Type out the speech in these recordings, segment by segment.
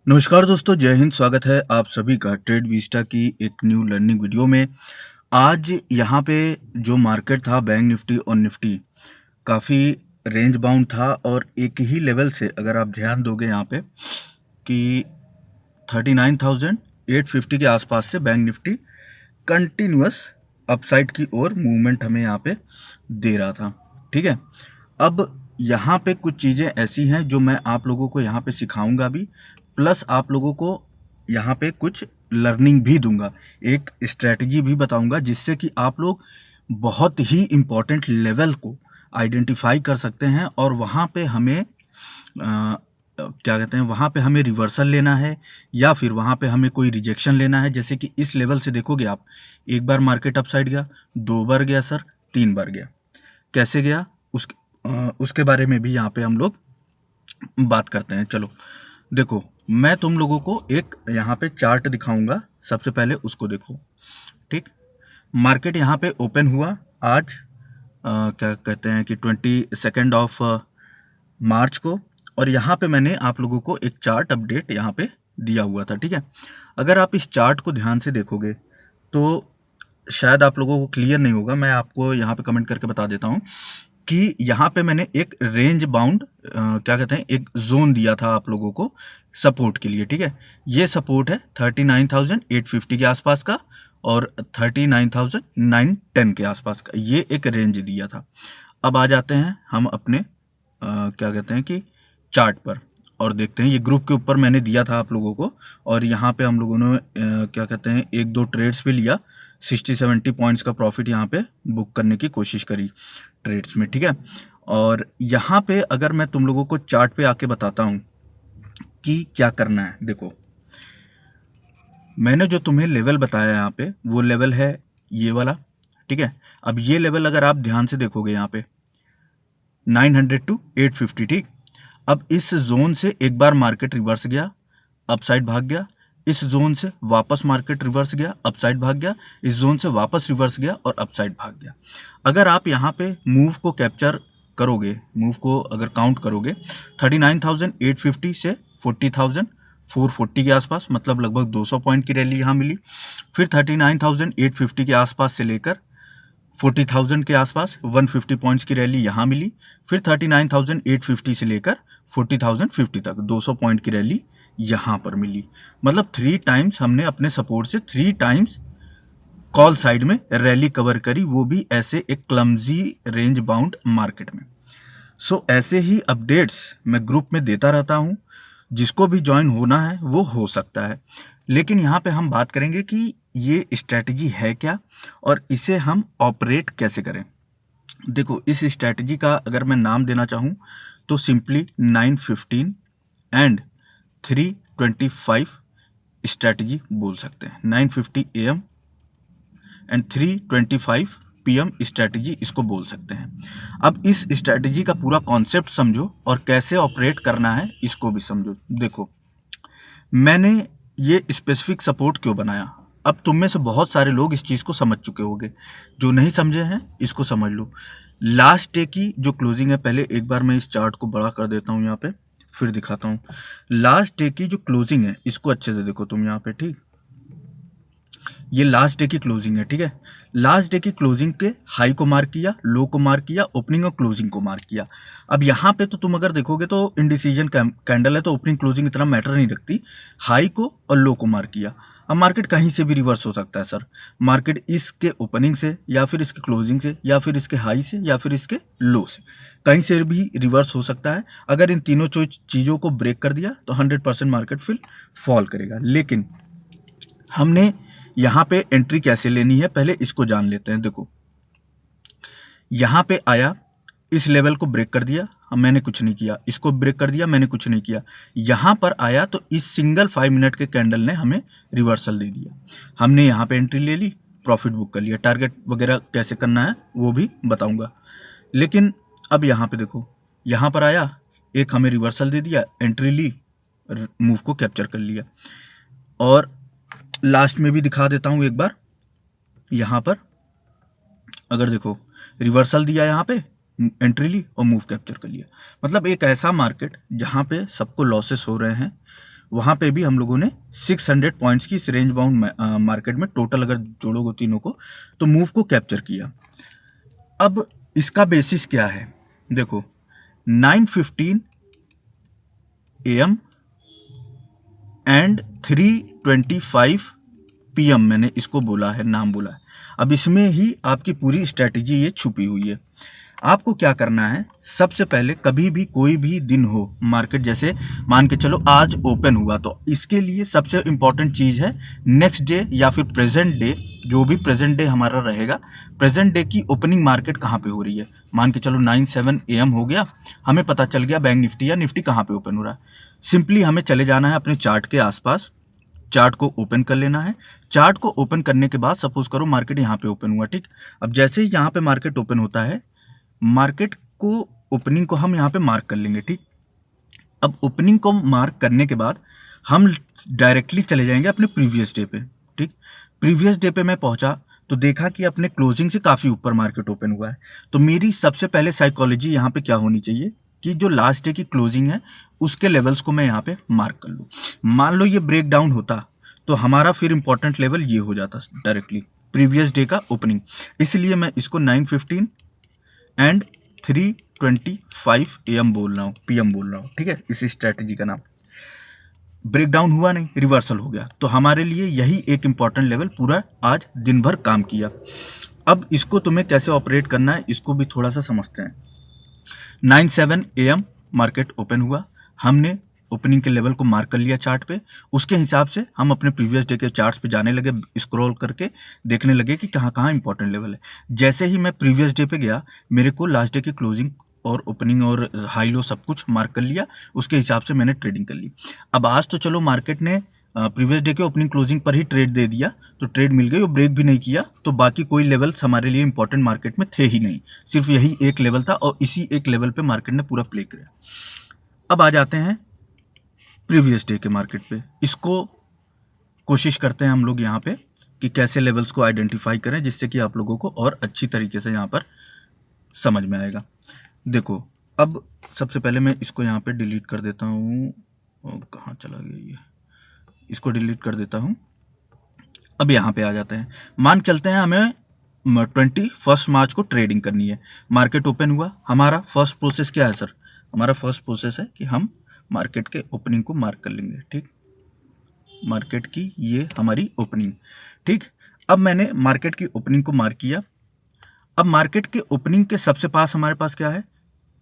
नमस्कार दोस्तों, जय हिंद। स्वागत है आप सभी का ट्रेड विस्टा की एक न्यू लर्निंग वीडियो में। आज यहाँ पे जो मार्केट था बैंक निफ्टी और निफ्टी काफ़ी रेंज बाउंड था और एक ही लेवल से अगर आप ध्यान दोगे यहाँ पे कि 39,850 के आसपास से बैंक निफ्टी कंटिन्यूअस अपसाइड की ओर मूवमेंट हमें यहाँ पे दे रहा था। ठीक है, अब यहाँ पे कुछ चीज़ें ऐसी हैं जो मैं आप लोगों को यहाँ पे सिखाऊंगा भी, प्लस आप लोगों को यहाँ पे कुछ लर्निंग भी दूंगा, एक स्ट्रेटजी भी बताऊंगा जिससे कि आप लोग बहुत ही इम्पोर्टेंट लेवल को आइडेंटिफाई कर सकते हैं और वहाँ पे हमें क्या कहते हैं, वहाँ पे हमें रिवर्सल लेना है या फिर वहाँ पे हमें कोई रिजेक्शन लेना है। जैसे कि इस लेवल से देखोगे आप, एक बार मार्केट अपसाइड गया, दो बार गया सर, तीन बार गया, कैसे गया उसके बारे में भी यहाँ पे हम लोग बात करते हैं। चलो देखो, मैं तुम लोगों को एक यहाँ पे चार्ट दिखाऊंगा, सबसे पहले उसको देखो। ठीक, मार्केट यहाँ पे ओपन हुआ आज क्या कहते हैं कि 22 मार्च को, और यहाँ पे मैंने आप लोगों को एक चार्ट अपडेट यहाँ पे दिया हुआ था। ठीक है, अगर आप इस चार्ट को ध्यान से देखोगे तो शायद आप लोगों को क्लियर नहीं होगा, मैं आपको यहाँ पे कमेंट करके बता देता हूँ कि यहाँ पे मैंने एक रेंज बाउंड क्या कहते हैं, एक जोन दिया था आप लोगों को सपोर्ट के लिए। ठीक है, ये सपोर्ट है 39,850 के आसपास का और 39,910 के आसपास का, ये एक रेंज दिया था। अब आ जाते हैं हम अपने क्या कहते हैं कि चार्ट पर और देखते हैं, ये ग्रुप के ऊपर मैंने दिया था आप लोगों को, और यहाँ पे हम लोगों ने क्या कहते हैं एक दो ट्रेड्स भी लिया, 60-70 पॉइंट्स का प्रॉफिट यहाँ पे बुक करने की कोशिश करी ट्रेड्स में। ठीक है, और यहाँ पे अगर मैं तुम लोगों को चार्ट पे आके बताता हूँ कि क्या करना है, देखो मैंने जो तुम्हें लेवल बताया यहाँ पे वो लेवल है ये वाला। ठीक है, अब ये लेवल अगर आप ध्यान से देखोगे यहाँ पे 900 टू 850। ठीक, अब इस जोन से एक बार मार्केट रिवर्स गया, अपसाइड भाग गया, इस जोन से वापस मार्केट रिवर्स गया, अपसाइड भाग गया, इस जोन से वापस रिवर्स गया और अपसाइड भाग गया। अगर आप यहाँ पे मूव को कैप्चर करोगे, मूव को अगर काउंट करोगे 39,850 से 40,440 के आसपास, मतलब लगभग 200 पॉइंट की रैली यहाँ मिली। फिर 39,850 के आसपास से लेकर 40,000 के आसपास 150 पॉइंट्स की रैली यहाँ मिली। फिर 39,850 से लेकर 40,050 तक 200 पॉइंट की रैली यहाँ पर मिली। मतलब 3 टाइम्स हमने अपने सपोर्ट से 3 टाइम्स कॉल साइड में रैली कवर करी, वो भी ऐसे एक क्लमजी रेंज बाउंड मार्केट में। सो ऐसे ही अपडेट्स मैं ग्रुप में देता रहता हूँ, जिसको भी ज्वाइन होना है वो हो सकता है। लेकिन यहाँ पे हम बात करेंगे कि ये स्ट्रैटेजी है क्या और इसे हम ऑपरेट कैसे करें। देखो, इस स्ट्रैटेजी का अगर मैं नाम देना चाहूँ तो सिंपली 915 एंड 325 स्ट्रैटेजी बोल सकते हैं। 950 AM एंड 325 PM स्ट्रैटेजी इसको बोल सकते हैं। अब इस स्ट्रैटेजी का पूरा कॉन्सेप्ट समझो और कैसे ऑपरेट करना है इसको भी समझो। देखो, मैंने ये स्पेसिफिक सपोर्ट क्यों बनाया, अब तुम में से बहुत सारे लोग इस चीज़ को समझ चुके होंगे, जो नहीं समझे हैं इसको समझ लो। लास्ट डे की जो क्लोजिंग है, पहले एक बार मैं इस चार्ट को बड़ा कर देता हूँ यहाँ पे, फिर दिखाता हूँ। लास्ट डे की जो क्लोजिंग है इसको अच्छे से देखो तुम यहाँ पे। ठीक, ये लास्ट डे की क्लोजिंग है। ठीक है, लास्ट डे की क्लोजिंग के हाई को मार्क किया, लो को मार्क किया, ओपनिंग और क्लोजिंग को मार्क किया। अब यहाँ पे तो तुम अगर देखोगे तो इनडिसीजन कैंडल है, तो ओपनिंग क्लोजिंग इतना मैटर नहीं रखती, हाई को और लो को मार्क किया। अब मार्केट कहीं से भी रिवर्स हो सकता है सर, मार्केट इसके ओपनिंग से या फिर इसके क्लोजिंग से या फिर इसके हाई से या फिर इसके लो से, कहीं से भी रिवर्स हो सकता है। अगर इन तीनों चीज़ों को ब्रेक कर दिया तो 100% मार्केट फिर फॉल करेगा। लेकिन हमने यहाँ पे एंट्री कैसे लेनी है पहले इसको जान लेते हैं। देखो, यहाँ पे आया, इस लेवल को ब्रेक कर दिया, मैंने कुछ नहीं किया, इसको ब्रेक कर दिया, मैंने कुछ नहीं किया। यहाँ पर आया तो इस सिंगल 5 मिनट के कैंडल ने हमें रिवर्सल दे दिया, हमने यहाँ पे एंट्री ले ली, प्रॉफिट बुक कर लिया। टारगेट वगैरह कैसे करना है वो भी बताऊंगा। लेकिन अब यहाँ पे देखो, यहाँ पर आया, एक हमें रिवर्सल दे दिया, एंट्री ली, मूव को कैप्चर कर लिया। और लास्ट में भी दिखा देता हूँ एक बार, यहाँ पर अगर देखो रिवर्सल दिया, यहाँ पे एंट्री ली और मूव कैप्चर कर लिया। मतलब एक ऐसा मार्केट जहाँ पे सबको लॉसेस हो रहे हैं, वहाँ पे भी हम लोगों ने 600 पॉइंट्स की इस रेंज बाउंड मार्केट में टोटल अगर जोड़ोगे तीनों को तो मूव को कैप्चर किया। अब इसका बेसिस क्या है, देखो 9:15 AM एंड 3:25 PM मैंने इसको बोला है, नाम बोला है। अब इसमें ही आपकी पूरी स्ट्रैटेजी ये छुपी हुई है। आपको क्या करना है, सबसे पहले कभी भी कोई भी दिन हो मार्केट, जैसे मान के चलो आज ओपन हुआ, तो इसके लिए सबसे इंपॉर्टेंट चीज़ है नेक्स्ट डे या फिर प्रेजेंट डे, जो भी प्रेजेंट डे हमारा रहेगा, प्रेजेंट डे की ओपनिंग मार्केट कहाँ पे हो रही है। मान के चलो 9-7 AM हो गया, हमें पता चल गया बैंक निफ्टी या निफ्टी कहाँ पे ओपन हो रहा है। सिंपली हमें चले जाना है अपने चार्ट के आसपास, चार्ट को ओपन कर लेना है। चार्ट को ओपन करने के बाद सपोज करो मार्केट यहाँ पे ओपन हुआ, ठीक। अब जैसे ही यहाँ पे मार्केट ओपन होता है, मार्केट को ओपनिंग को हम यहाँ पे मार्क कर लेंगे, ठीक। अब ओपनिंग को मार्क करने के बाद हम डायरेक्टली चले जाएंगे अपने प्रीवियस डे पे, ठीक। प्रीवियस डे पे मैं पहुंचा तो देखा कि अपने क्लोजिंग से काफ़ी ऊपर मार्केट ओपन हुआ है। तो मेरी सबसे पहले साइकोलॉजी यहाँ पे क्या होनी चाहिए कि जो लास्ट डे की क्लोजिंग है उसके लेवल्स को मैं यहाँ पे मार्क कर लूँ। मान लो ये ब्रेक डाउन होता तो हमारा फिर इंपॉर्टेंट लेवल ये हो जाता डायरेक्टली प्रीवियस डे का ओपनिंग। इसलिए मैं इसको 9:15 एंड 3:25 AM बोल रहा हूँ, PM बोल रहा हूँ, ठीक है। इस स्ट्रैटेजी का नाम, ब्रेकडाउन हुआ नहीं, रिवर्सल हो गया, तो हमारे लिए यही एक इंपॉर्टेंट लेवल पूरा आज दिन भर काम किया। अब इसको तुम्हें कैसे ऑपरेट करना है इसको भी थोड़ा सा समझते हैं। 9-7 AM मार्केट ओपन हुआ, हमने ओपनिंग के लेवल को मार्क कर लिया चार्ट पे, उसके हिसाब से हम अपने प्रीवियस डे के चार्ट्स पे जाने लगे, स्क्रॉल करके देखने लगे कि कहाँ कहाँ इंपॉर्टेंट लेवल है। जैसे ही मैं प्रीवियस डे पे गया, मेरे को लास्ट डे की क्लोजिंग और ओपनिंग और हाई लो सब कुछ मार्क कर लिया, उसके हिसाब से मैंने ट्रेडिंग कर ली। अब आज तो चलो मार्केट ने प्रीवियस डे के ओपनिंग क्लोजिंग पर ही ट्रेड दे दिया, तो ट्रेड मिल गई और ब्रेक भी नहीं किया, तो बाकी कोई लेवल्स हमारे लिए इंपॉर्टेंट मार्केट में थे ही नहीं, सिर्फ यही एक लेवल था और इसी एक लेवल पे मार्केट ने पूरा प्ले किया। अब आ जाते हैं प्रीवियस डे के मार्केट पे, इसको कोशिश करते हैं हम लोग यहाँ पे कि कैसे लेवल्स को आइडेंटिफाई करें जिससे कि आप लोगों को और अच्छी तरीके से यहाँ पर समझ में आएगा। देखो अब सबसे पहले मैं इसको यहाँ पे डिलीट कर देता हूँ, कहाँ चला गया ये, इसको डिलीट कर देता हूँ। अब यहाँ पे आ जाते हैं, मान चलते हैं हमें 21 मार्च को ट्रेडिंग करनी है, मार्केट ओपन हुआ, हमारा फर्स्ट प्रोसेस क्या है सर, हमारा फर्स्ट प्रोसेस है कि हम मार्केट के ओपनिंग को मार्क कर लेंगे, ठीक। मार्केट की ये हमारी ओपनिंग, ठीक। अब मैंने मार्केट की ओपनिंग को मार्क किया। अब मार्केट के ओपनिंग के सबसे पास हमारे पास क्या है,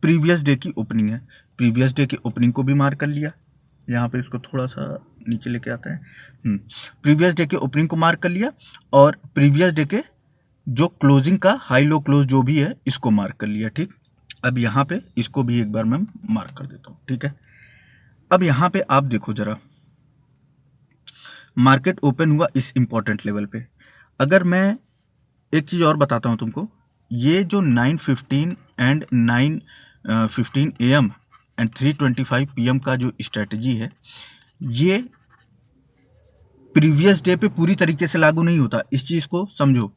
प्रीवियस डे की ओपनिंग है, प्रीवियस डे की ओपनिंग को भी मार्क कर लिया। यहाँ पे इसको थोड़ा सा नीचे लेके आते हैं, प्रीवियस डे के ओपनिंग को मार्क कर लिया और प्रीवियस डे के जो क्लोजिंग का हाई लो क्लोज जो भी है इसको मार्क कर लिया, ठीक। अब यहाँ पे इसको भी एक बार मैं मार्क कर देता हूँ, ठीक है। अब यहाँ पे आप देखो जरा, मार्केट ओपन हुआ इस इंपॉर्टेंट लेवल पे। अगर मैं एक चीज़ और बताता हूँ तुमको, ये जो 9:15 एंड 9:15 AM एंड 3:25 PM का जो स्ट्रेटजी है, ये प्रीवियस डे पे पूरी तरीके से लागू नहीं होता, इस चीज़ को समझो।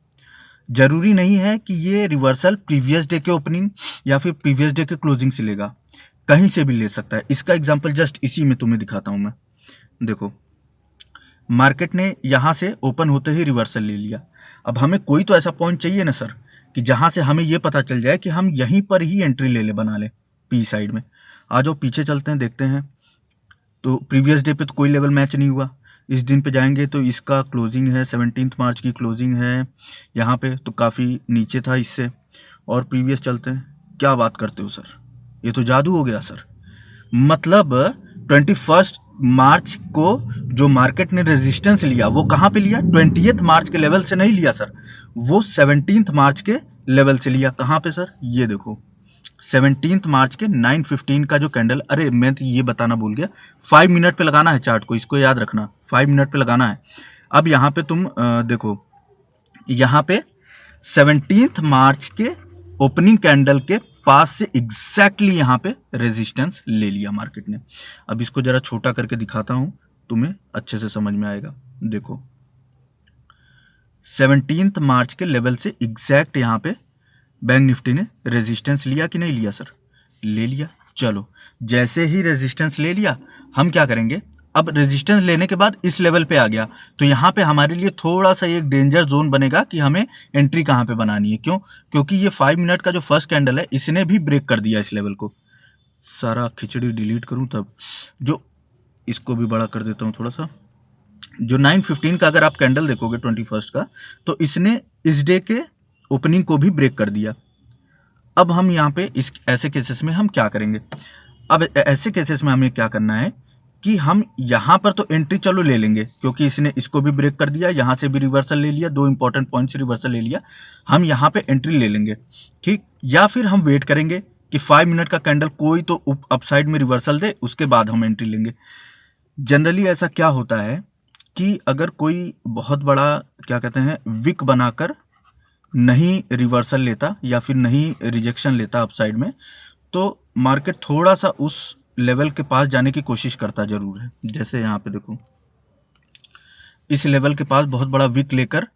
जरूरी नहीं है कि ये रिवर्सल प्रीवियस डे के ओपनिंग या फिर प्रीवियस डे के क्लोजिंग से लेगा, कहीं से भी ले सकता है। इसका एग्जांपल जस्ट इसी में तुम्हें दिखाता हूं मैं। देखो मार्केट ने यहां से ओपन होते ही रिवर्सल ले लिया, अब हमें कोई तो ऐसा पॉइंट चाहिए ना सर कि जहां से हमें ये पता चल जाए कि हम यहीं पर ही एंट्री ले ले, बना ले पी साइड में। आ जाओ पीछे चलते हैं, देखते हैं। तो प्रीवियस डे पे तो कोई लेवल मैच नहीं हुआ, इस दिन पे जाएंगे तो इसका क्लोजिंग है 17 मार्च की क्लोजिंग है यहाँ पे, तो काफ़ी नीचे था इससे। और प्रीवियस चलते हैं, क्या बात करते हो सर, ये तो जादू हो गया सर। मतलब 21 मार्च को जो मार्केट ने रेजिस्टेंस लिया वो कहाँ पे लिया, 20 मार्च के लेवल से नहीं लिया सर, वो 17 मार्च के लेवल से लिया। कहाँ पे सर, ये देखो 17 मार्च के 9:15 का जो कैंडल, अरे मैं तो ये बताना भूल गया, 5 मिनट पे लगाना है चार्ट को, इसको याद रखना, 5 मिनट पे लगाना है। अब यहाँ पे तुम देखो, यहाँ पे 17 मार्च के ओपनिंग कैंडल के पास से एग्जैक्टली यहाँ पे रेजिस्टेंस ले लिया मार्केट ने। अब इसको जरा छोटा करके दिखाता हूं, तुम्हें अच्छे से समझ में आएगा। देखो 17 मार्च के लेवल से एग्जैक्ट यहाँ पे बैंक निफ्टी ने रेजिस्टेंस लिया कि नहीं लिया सर, ले लिया। चलो जैसे ही रेजिस्टेंस ले लिया, हम क्या करेंगे, अब रेजिस्टेंस लेने के बाद इस लेवल पे आ गया, तो यहाँ पे हमारे लिए थोड़ा सा एक डेंजर जोन बनेगा कि हमें एंट्री कहाँ पे बनानी है। क्यों? क्योंकि ये 5 मिनट का जो फर्स्ट कैंडल है इसने भी ब्रेक कर दिया इस लेवल को। सारा खिचड़ी डिलीट करूँ तब, जो इसको भी बड़ा कर देता हूँ थोड़ा सा। जो 9:15 का अगर आप कैंडल देखोगे 21 का, तो इसने इस डे के ओपनिंग को भी ब्रेक कर दिया। अब हम यहाँ पे इस ऐसे केसेस में हम क्या करेंगे? अब ऐसे केसेस में हमें क्या करना है कि हम यहाँ पर तो एंट्री चलो ले लेंगे, क्योंकि इसने इसको भी ब्रेक कर दिया, यहाँ से भी रिवर्सल ले लिया, 2 इंपॉर्टेंट पॉइंट से रिवर्सल ले लिया, हम यहाँ पे एंट्री ले लेंगे, ठीक। या फिर हम वेट करेंगे कि 5 मिनट का कैंडल कोई तो अपसाइड में रिवर्सल दे, उसके बाद हम एंट्री लेंगे। जनरली ऐसा क्या होता है कि अगर कोई बहुत बड़ा क्या कहते हैं विक बनाकर नहीं रिवर्सल लेता या फिर नहीं रिजेक्शन लेता अपसाइड में, तो मार्केट थोड़ा सा उस लेवल के पास जाने की कोशिश करता जरूर है। जैसे यहाँ पे देखो, इस लेवल के पास बहुत बड़ा विक लेकर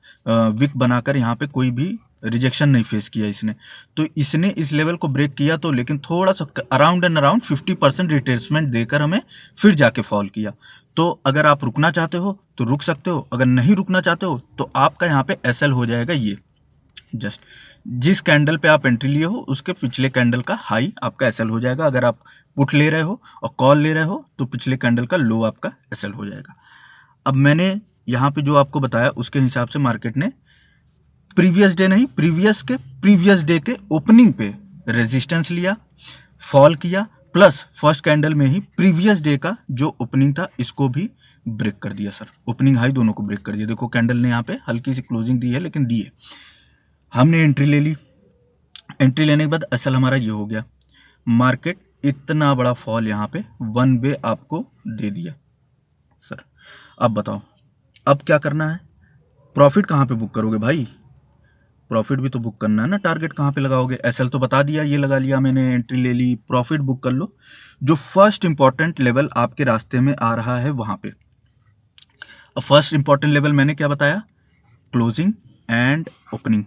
विक बनाकर यहाँ पे कोई भी रिजेक्शन नहीं फेस किया इसने, तो इसने इस लेवल को ब्रेक किया, तो लेकिन थोड़ा सा अराउंड एंड अराउंड 50% रिट्रेसमेंट देकर हमें फिर जाके फॉल किया। तो अगर आप रुकना चाहते हो तो रुक सकते हो, अगर नहीं रुकना चाहते हो तो आपका यहाँ पे एसएल हो जाएगा। ये जस्ट जिस कैंडल पे आप एंट्री लिए हो उसके पिछले कैंडल का हाई आपका एसएल हो जाएगा। अगर आप पुट ले रहे हो और कॉल ले रहे हो तो पिछले कैंडल का लो आपका एसएल हो जाएगा। अब मैंने यहाँ पे जो आपको बताया उसके हिसाब से मार्केट ने प्रीवियस डे नहीं, प्रीवियस डे के ओपनिंग पे रेजिस्टेंस लिया, फॉल किया, प्लस फर्स्ट कैंडल में ही प्रीवियस डे का जो ओपनिंग था इसको भी ब्रेक कर दिया सर। ओपनिंग हाई दोनों को ब्रेक कर दिया। देखो कैंडल ने यहाँ पे हल्की सी क्लोजिंग दी है, लेकिन दी है। हमने एंट्री ले ली, एंट्री लेने के बाद असल हमारा ये हो गया, मार्केट इतना बड़ा फॉल यहाँ पे वन वे आपको दे दिया सर। अब बताओ अब क्या करना है? प्रॉफिट कहाँ पे बुक करोगे भाई? प्रॉफिट भी तो बुक करना है ना। टारगेट कहाँ पे लगाओगे? एसएल तो बता दिया, ये लगा लिया मैंने, एंट्री ले ली, प्रॉफिट बुक कर लो। जो फर्स्ट इंपॉर्टेंट लेवल आपके रास्ते में आ रहा है वहां पे, अब फर्स्ट इंपॉर्टेंट लेवल मैंने क्या बताया? Closing and opening.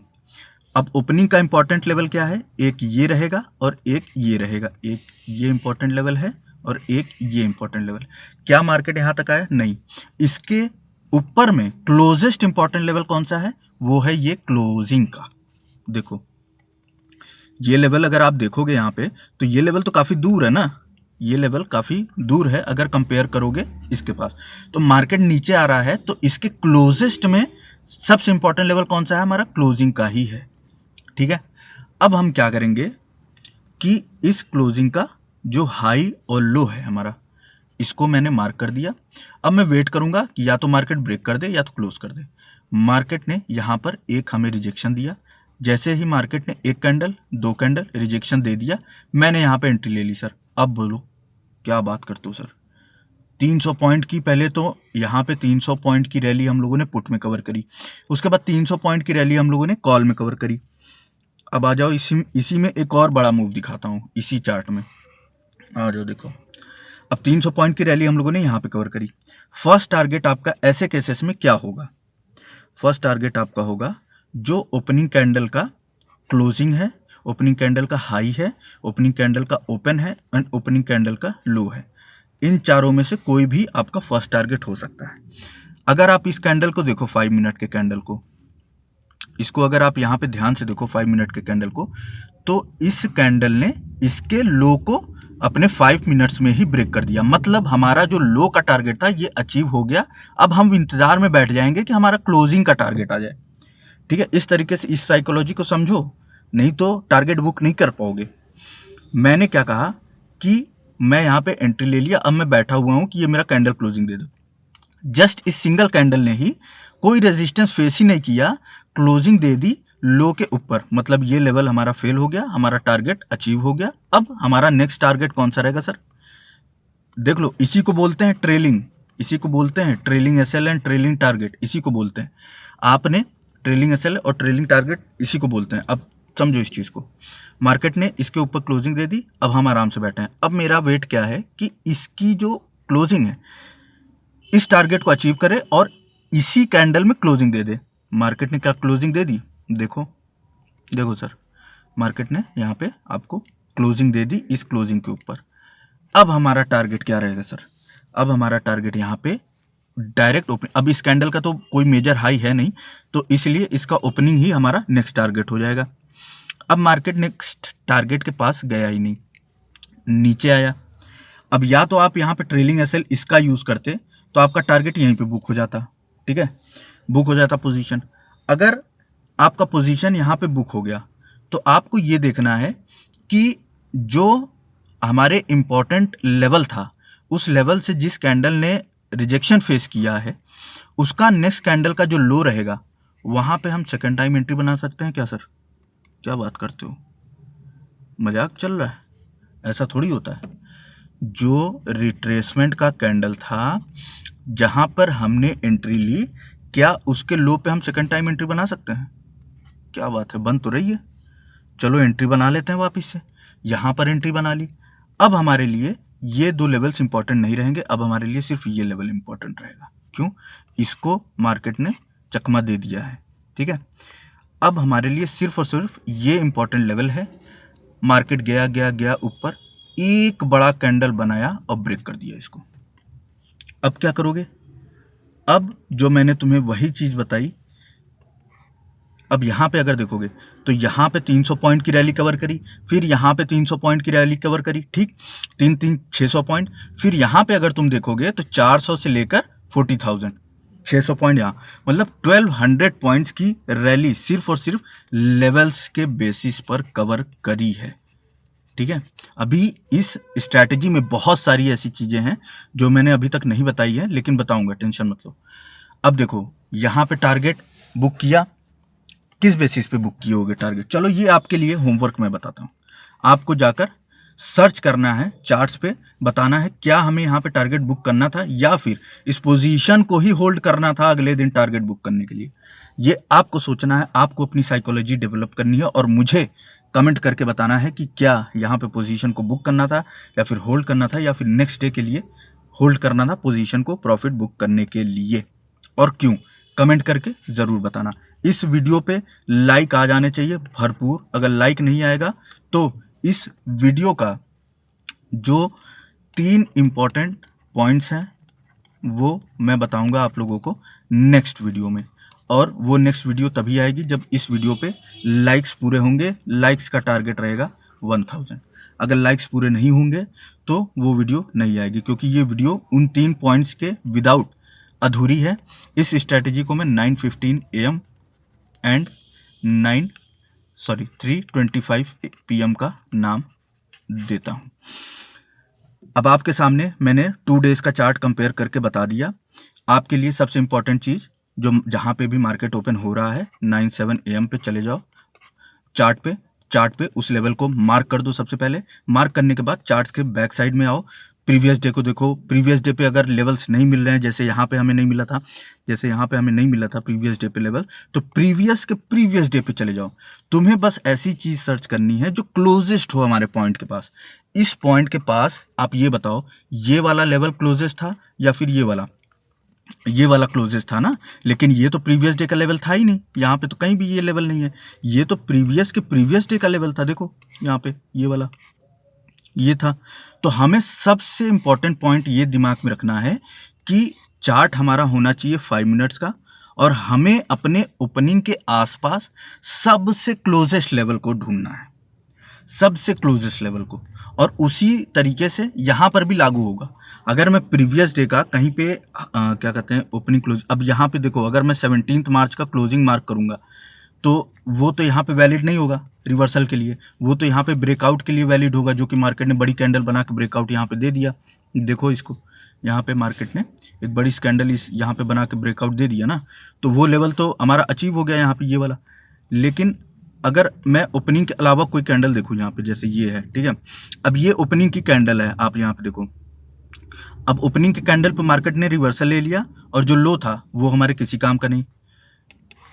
अब ओपनिंग का इंपॉर्टेंट लेवल क्या है? एक ये रहेगा और एक ये रहेगा। एक ये इंपॉर्टेंट लेवल है और एक ये इंपॉर्टेंट लेवल। क्या मार्केट यहां तक आया? नहीं। इसके ऊपर में क्लोजेस्ट इंपॉर्टेंट लेवल कौन सा है? वो है ये क्लोजिंग का। देखो ये लेवल अगर आप देखोगे यहाँ पे, तो ये लेवल तो काफी दूर है ना, ये लेवल काफी दूर है अगर कंपेयर करोगे इसके पास। तो मार्केट नीचे आ रहा है तो इसके क्लोजेस्ट में सबसे इंपॉर्टेंट लेवल कौन सा है? हमारा क्लोजिंग का ही है, ठीक है। अब हम क्या करेंगे कि इस क्लोजिंग का जो हाई और लो है हमारा, इसको मैंने मार्क कर दिया। अब मैं वेट करूंगा कि या तो मार्केट ब्रेक कर दे या तो क्लोज कर दे। मार्केट ने यहां पर एक हमें रिजेक्शन दिया। जैसे ही मार्केट ने एक कैंडल, दो कैंडल रिजेक्शन दे दिया, मैंने यहां पे एंट्री ले ली सर। अब बोलो क्या बात करते हो सर? 300 पॉइंट की पहले तो यहाँ पे 300 पॉइंट की रैली हम लोगों ने पुट में कवर करी, उसके बाद 300 पॉइंट की रैली हम लोगों ने कॉल में कवर करी। अब आ जाओ इसी में एक और बड़ा मूव दिखाता हूँ। इसी चार्ट में आ जाओ, देखो अब 300 पॉइंट की रैली हम लोगों ने यहाँ पे कवर करी। फर्स्ट टारगेट आपका ऐसे केसेस में क्या होगा? फर्स्ट टारगेट आपका होगा जो ओपनिंग कैंडल का क्लोजिंग है, ओपनिंग कैंडल का हाई है, ओपनिंग कैंडल का ओपन है एंड ओपनिंग कैंडल का लो है। इन चारों में से कोई भी आपका फर्स्ट टारगेट हो सकता है। अगर आप इस कैंडल को देखो, 5 मिनट के कैंडल को, इसको अगर आप यहाँ पे ध्यान से देखो 5 मिनट के कैंडल को, तो इस कैंडल ने इसके लो को अपने 5 मिनट्स में ही ब्रेक कर दिया। मतलब हमारा जो लो का टारगेट था ये अचीव हो गया। अब हम इंतजार में बैठ जाएंगे कि हमारा क्लोजिंग का टारगेट आ जाए, ठीक है। इस तरीके से इस साइकोलॉजी को समझो, नहीं तो टारगेट बुक नहीं कर पाओगे। मैंने क्या कहा कि मैं यहाँ पे एंट्री ले लिया, अब मैं बैठा हुआ हूँ कि ये मेरा कैंडल क्लोजिंग दे दो। जस्ट इस सिंगल कैंडल ने ही कोई रेजिस्टेंस फेस ही नहीं किया, क्लोजिंग दे दी लो के ऊपर। मतलब ये लेवल हमारा फेल हो गया, हमारा टारगेट अचीव हो गया। अब हमारा नेक्स्ट टारगेट कौन सा रहेगा सर? देख लो, इसी को बोलते हैं ट्रेलिंग, इसी को बोलते हैं trailing SL and trailing target, इसी को बोलते हैं। आपने ट्रेलिंग एसएल और ट्रेलिंग टारगेट इसी को बोलते हैं। अब समझो इस चीज को, मार्केट ने इसके ऊपर क्लोजिंग दे दी, अब हम आराम से बैठे हैं। अब मेरा वेट क्या है कि इसकी जो क्लोजिंग है इस टारगेट को अचीव करे और इसी कैंडल में क्लोजिंग दे दे। मार्केट ने क्या क्लोजिंग दे दी? देखो देखो सर, मार्केट ने यहाँ पे आपको क्लोजिंग दे दी इस क्लोजिंग के ऊपर। अब हमारा टारगेट क्या रहेगा सर? अब हमारा टारगेट यहाँ पे डायरेक्ट ओपनिंग, अब इस कैंडल का तो कोई मेजर हाई है नहीं, तो इसलिए इसका ओपनिंग ही हमारा नेक्स्ट टारगेट हो जाएगा। अब मार्केट नेक्स्ट टारगेट के पास गया ही नहीं, नीचे आया। अब या तो आप यहाँ पे ट्रेलिंग एसएल इसका यूज करते तो आपका टारगेट यहीं पे बुक हो जाता, ठीक है, बुक हो जाता पोजीशन। अगर आपका पोजीशन यहाँ पे बुक हो गया तो आपको ये देखना है कि जो हमारे इंपॉर्टेंट लेवल था, उस लेवल से जिस कैंडल ने रिजेक्शन फेस किया है, उसका नेक्स्ट कैंडल का जो लो रहेगा, वहां पे हम सेकेंड टाइम एंट्री बना सकते हैं क्या सर? क्या बात करते हो, मजाक चल रहा है? ऐसा थोड़ी होता है। जो रिट्रेसमेंट का कैंडल था, जहां पर हमने एंट्री ली, क्या उसके लो पे हम सेकंड टाइम एंट्री बना सकते हैं? क्या बात है, बन तो रही है। चलो एंट्री बना लेते हैं वापस से। यहां पर एंट्री बना ली। अब हमारे लिए ये दो लेवल्स इंपॉर्टेंट नहीं रहेंगे, अब हमारे लिए सिर्फ ये लेवल इंपॉर्टेंट रहेगा। क्यों? इसको मार्केट ने चकमा दे दिया है, ठीक है। अब हमारे लिए सिर्फ और सिर्फ ये इंपॉर्टेंट लेवल है। मार्केट गया गया गया ऊपर, एक बड़ा कैंडल बनाया और ब्रेक कर दिया इसको। अब क्या करोगे? अब जो मैंने तुम्हें वही चीज बताई, अब यहां पे अगर देखोगे तो यहां पे 300 पॉइंट की रैली कवर करी, फिर यहां पे 300 पॉइंट की रैली कवर करी, ठीक, 600 पॉइंट। फिर यहां पे अगर तुम देखोगे तो 400 से लेकर 40,000, 600 पॉइंट यहाँ, मतलब 1200 पॉइंट्स की रैली सिर्फ और सिर्फ लेवल्स के बेसिस पर कवर करी है, ठीक है। अभी इस स्ट्रैटेजी में बहुत सारी ऐसी चीजें हैं जो मैंने अभी तक नहीं बताई है, लेकिन बताऊंगा, टेंशन मत लो। अब देखो यहां पे टारगेट बुक किया, किस बेसिस पे बुक किए होगे टारगेट? चलो ये आपके लिए होमवर्क मैं बताता हूँ। आपको जाकर सर्च करना है चार्ट्स पे, बताना है क्या हमें यहाँ पे टारगेट बुक करना था या फिर इस पोजीशन को ही होल्ड करना था अगले दिन टारगेट बुक करने के लिए। ये आपको सोचना है, आपको अपनी साइकोलॉजी डेवलप करनी है और मुझे कमेंट करके बताना है कि क्या यहाँ पे पोजीशन को बुक करना था या फिर होल्ड करना था या फिर नेक्स्ट डे के लिए होल्ड करना था पोजीशन को प्रॉफिट बुक करने के लिए, और क्यों, कमेंट करके जरूर बताना। इस वीडियो पे लाइक आ जाने चाहिए भरपूर। अगर लाइक नहीं आएगा तो इस वीडियो का जो 3 इंपॉर्टेंट पॉइंट्स हैं वो मैं बताऊंगा आप लोगों को नेक्स्ट वीडियो में, और वो नेक्स्ट वीडियो तभी आएगी जब इस वीडियो पे लाइक्स पूरे होंगे। लाइक्स का टारगेट रहेगा 1000। अगर लाइक्स पूरे नहीं होंगे तो वो वीडियो नहीं आएगी, क्योंकि ये वीडियो उन 3 पॉइंट्स के विदाउट अधूरी है। इस स्ट्रैटेजी को मैं 9:15 AM एंड 3:25 PM का नाम देता हूं। अब आपके सामने मैंने 2 डेज का चार्ट कंपेयर करके बता दिया। आपके लिए सबसे इंपॉर्टेंट चीज, जो जहां पे भी मार्केट ओपन हो रहा है 9-7 AM पे चले जाओ, चार्ट पे उस लेवल को मार्क कर दो। सबसे पहले मार्क करने के बाद चार्ट के बैक साइड में आओ, प्रीवियस डे को देखो। प्रीवियस डे पे अगर लेवल्स नहीं मिल रहे हैं, जैसे यहाँ पे हमें नहीं मिला था, प्रीवियस डे पे लेवल, तो प्रीवियस डे पे चले जाओ। तुम्हें बस ऐसी चीज सर्च करनी है जो क्लोजेस्ट हो हमारे पॉइंट के पास। इस पॉइंट के पास आप ये बताओ, ये वाला लेवल क्लोजेस्ट था या फिर ये वाला क्लोजेस्ट था ना, लेकिन ये तो प्रीवियस डे का लेवल था ही नहीं। यहाँ पे तो कहीं भी ये लेवल नहीं है, ये तो प्रीवियस डे का लेवल था। देखो यहाँ पे ये वाला ये था। तो हमें सबसे इंपॉर्टेंट पॉइंट ये दिमाग में रखना है कि चार्ट हमारा होना चाहिए 5 मिनट्स का, और हमें अपने ओपनिंग के आसपास सबसे क्लोजेस्ट लेवल को ढूंढना है, सबसे क्लोजेस्ट लेवल को। और उसी तरीके से यहां पर भी लागू होगा। अगर मैं प्रीवियस डे का कहीं पे क्या कहते हैं ओपनिंग क्लोज, अब यहां पे देखो, अगर मैं 17 मार्च का क्लोजिंग मार्क करूंगा तो वो तो यहाँ पे वैलिड नहीं होगा रिवर्सल के लिए, वो तो यहाँ पे ब्रेकआउट के लिए वैलिड होगा, जो कि मार्केट ने बड़ी कैंडल बना के ब्रेकआउट यहाँ पे दे दिया। देखो इसको, यहाँ पे मार्केट ने एक बड़ी कैंडल इस यहाँ पे बना के ब्रेकआउट दे दिया ना, तो वो लेवल तो हमारा अचीव हो गया यहाँ पे, ये वाला। लेकिन अगर मैं ओपनिंग के अलावा कोई कैंडल देखूँ यहाँ पे, जैसे ये है, ठीक है, अब ये ओपनिंग की कैंडल है, आप यहाँ पे देखो। अब ओपनिंग के कैंडल पे मार्केट ने रिवर्सल ले लिया और जो लो था वो हमारे किसी काम का नहीं।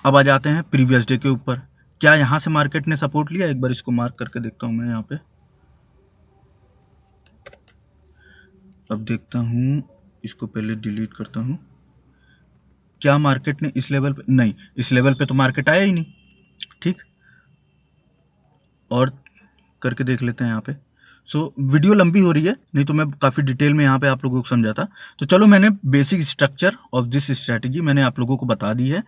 अब आ जाते हैं प्रीवियस डे के ऊपर, क्या यहां से मार्केट ने सपोर्ट लिया? एक बार इसको मार्क करके देखता हूं मैं यहाँ पे। अब देखता हूं, इसको पहले डिलीट करता हूं। क्या मार्केट ने इस लेवल पे? नहीं, इस लेवल पे तो मार्केट आया ही नहीं, ठीक। और करके देख लेते हैं यहाँ पे, सो वीडियो लंबी हो रही है, नहीं तो मैं काफ़ी डिटेल में यहाँ पे आप लोगों को समझाता। तो चलो मैंने basic structure of this strategy मैंने आप लोगों को बता दी है।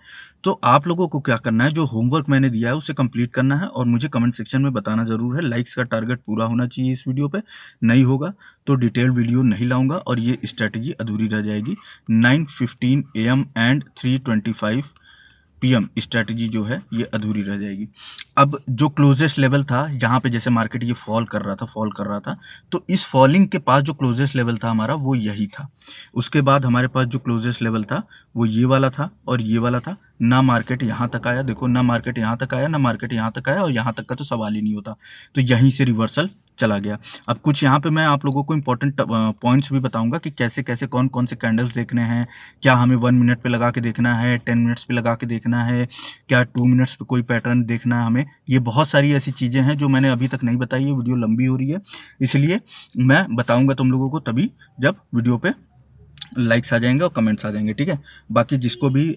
तो आप लोगों को क्या करना है, जो होमवर्क मैंने दिया है उसे कंप्लीट करना है और मुझे कमेंट सेक्शन में बताना ज़रूर है। लाइक्स का टारगेट पूरा होना चाहिए इस वीडियो पे, नहीं होगा तो डिटेल वीडियो नहीं लाऊंगा और ये स्ट्रैटेजी अधूरी रह जाएगी। 9:15 AM एंड 3:25 PM स्ट्रैटेजी जो है ये अधूरी रह जाएगी। अब जो क्लोजेस्ट लेवल था, जहाँ पे जैसे मार्केट ये फॉल कर रहा था, तो इस फॉलिंग के पास जो क्लोजेस्ट लेवल था हमारा वो यही था। उसके बाद हमारे पास जो क्लोजेस्ट लेवल था वो ये वाला था और ये वाला था। ना मार्केट यहाँ तक आया, देखो ना मार्केट यहाँ तक आया, ना मार्केट यहाँ तक आया और यहाँ तक का तो सवाल ही नहीं होता। तो यहीं से रिवर्सल चला गया। अब कुछ यहाँ पे मैं आप लोगों को इंपॉर्टेंट पॉइंट्स भी बताऊंगा कि कैसे कैसे कौन कौन से कैंडल्स देखने हैं, क्या हमें 1 मिनट पे लगा के देखना है, 10 मिनट्स पे लगा के देखना है, क्या 2 मिनट्स पे कोई पैटर्न देखना है हमें। ये बहुत सारी ऐसी चीज़ें हैं जो मैंने अभी तक नहीं बताई है, वीडियो लंबी हो रही है, इसलिए मैं बताऊंगा तुम लोगों को तभी जब वीडियो पे लाइक्स आ जाएंगे और कमेंट्स आ जाएंगे, ठीक है। बाकी जिसको भी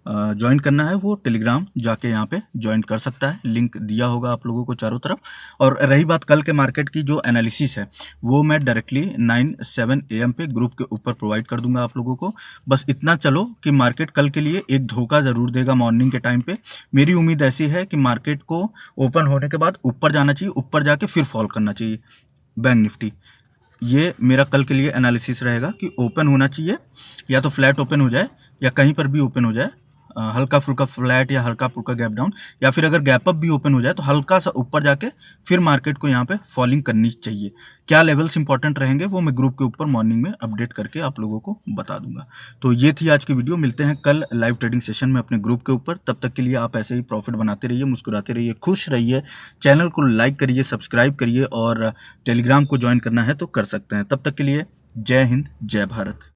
ज्वाइन करना है वो टेलीग्राम जाके यहाँ पे ज्वाइन कर सकता है, लिंक दिया होगा आप लोगों को चारों तरफ। और रही बात कल के मार्केट की, जो एनालिसिस है वो मैं डायरेक्टली 9-7 AM पे ग्रुप के ऊपर प्रोवाइड कर दूंगा आप लोगों को। बस इतना चलो कि मार्केट कल के लिए एक धोखा ज़रूर देगा मॉर्निंग के टाइम पे। मेरी उम्मीद ऐसी है कि मार्केट को ओपन होने के बाद ऊपर जाना चाहिए, ऊपर जाके फिर फॉल करना चाहिए बैंक निफ्टी। ये मेरा कल के लिए एनालिसिस रहेगा कि ओपन होना चाहिए, या तो फ्लैट ओपन हो जाए या कहीं पर भी ओपन हो जाए, हल्का फुल्का फ्लैट या हल्का फुल्का गैप डाउन, या फिर अगर गैप अप भी ओपन हो जाए तो हल्का सा ऊपर जाके फिर मार्केट को यहाँ पे फॉलिंग करनी चाहिए। क्या लेवल्स इंपॉर्टेंट रहेंगे वो मैं ग्रुप के ऊपर मॉर्निंग में अपडेट करके आप लोगों को बता दूंगा। तो ये थी आज की वीडियो, मिलते हैं कल लाइव ट्रेडिंग सेशन में अपने ग्रुप के ऊपर। तब तक के लिए आप ऐसे ही प्रॉफिट बनाते रहिए, मुस्कुराते रहिए, खुश रहिए। चैनल को लाइक करिए, सब्सक्राइब करिए और टेलीग्राम को ज्वाइन करना है तो कर सकते हैं। तब तक के लिए जय हिंद, जय भारत।